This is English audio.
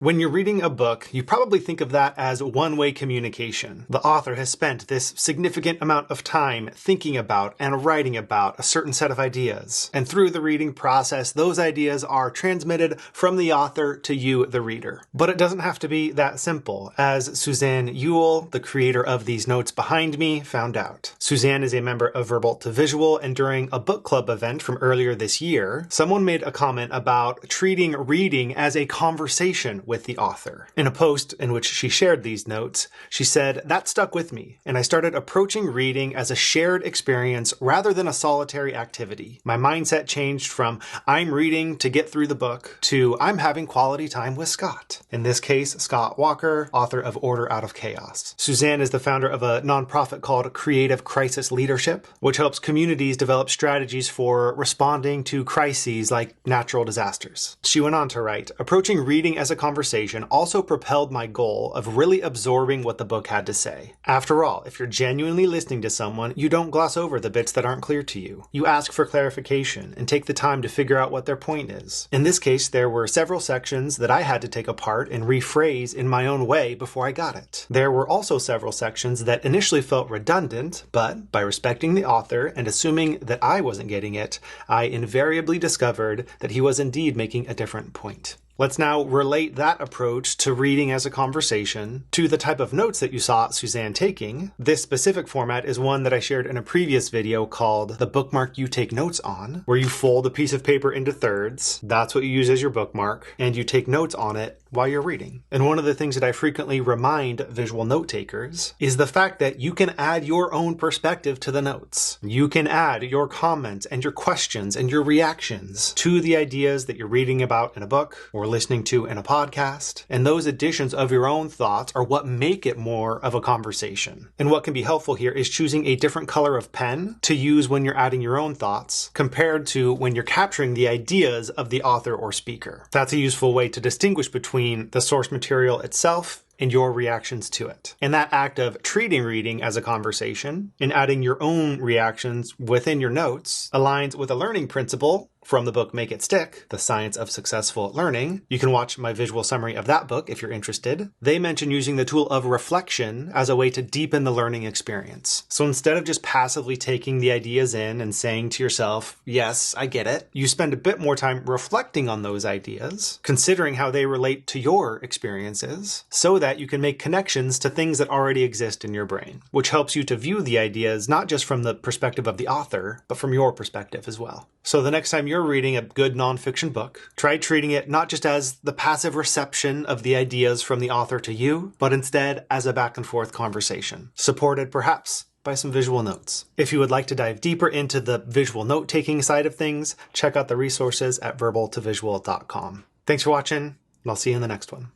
When you're reading a book, you probably think of that as one-way communication. The author has spent this significant amount of time thinking about and writing about a certain set of ideas. And through the reading process, those ideas are transmitted from the author to you, the reader. But it doesn't have to be that simple, as Suzanne Ewell, the creator of these notes behind me, found out. Suzanne is a member of Verbal to Visual, and during a book club event from earlier this year, someone made a comment about treating reading as a conversation with the author. In a post in which she shared these notes, she said, "That stuck with me, and I started approaching reading as a shared experience rather than a solitary activity. My mindset changed from I'm reading to get through the book to I'm having quality time with Scott." In this case, Scott Walker, author of Order Out of Chaos. Suzanne is the founder of a nonprofit called Creative Crisis Leadership, which helps communities develop strategies for responding to crises like natural disasters. She went on to write, "Approaching reading as a conversation also propelled my goal of really absorbing what the book had to say. After all, if you're genuinely listening to someone, you don't gloss over the bits that aren't clear to you. You ask for clarification and take the time to figure out what their point is. In this case, there were several sections that I had to take apart and rephrase in my own way before I got it. There were also several sections that initially felt redundant, but by respecting the author and assuming that I wasn't getting it, I invariably discovered that he was indeed making a different point." Let's now relate that approach to reading as a conversation to the type of notes that you saw Suzanne taking. This specific format is one that I shared in a previous video called The Bookmark You Take Notes On, where you fold a piece of paper into thirds. That's what you use as your bookmark, and you take notes on it while you're reading. And one of the things that I frequently remind visual note takers is the fact that you can add your own perspective to the notes. You can add your comments and your questions and your reactions to the ideas that you're reading about in a book or listening to in a podcast. And those additions of your own thoughts are what make it more of a conversation. And what can be helpful here is choosing a different color of pen to use when you're adding your own thoughts compared to when you're capturing the ideas of the author or speaker. That's a useful way to distinguish between the source material itself and your reactions to it. And that act of treating reading as a conversation and adding your own reactions within your notes aligns with a learning principle from the book Make It Stick, The Science of Successful Learning. You can watch my visual summary of that book if you're interested. They mention using the tool of reflection as a way to deepen the learning experience. So instead of just passively taking the ideas in and saying to yourself, yes, I get it, you spend a bit more time reflecting on those ideas, considering how they relate to your experiences, so that you can make connections to things that already exist in your brain, which helps you to view the ideas not just from the perspective of the author, but from your perspective as well. So the next time you're reading a good nonfiction book, try treating it not just as the passive reception of the ideas from the author to you, but instead as a back and forth conversation, supported perhaps by some visual notes. If you would like to dive deeper into the visual note-taking side of things, check out the resources at verbaltovisual.com. Thanks for watching, and I'll see you in the next one.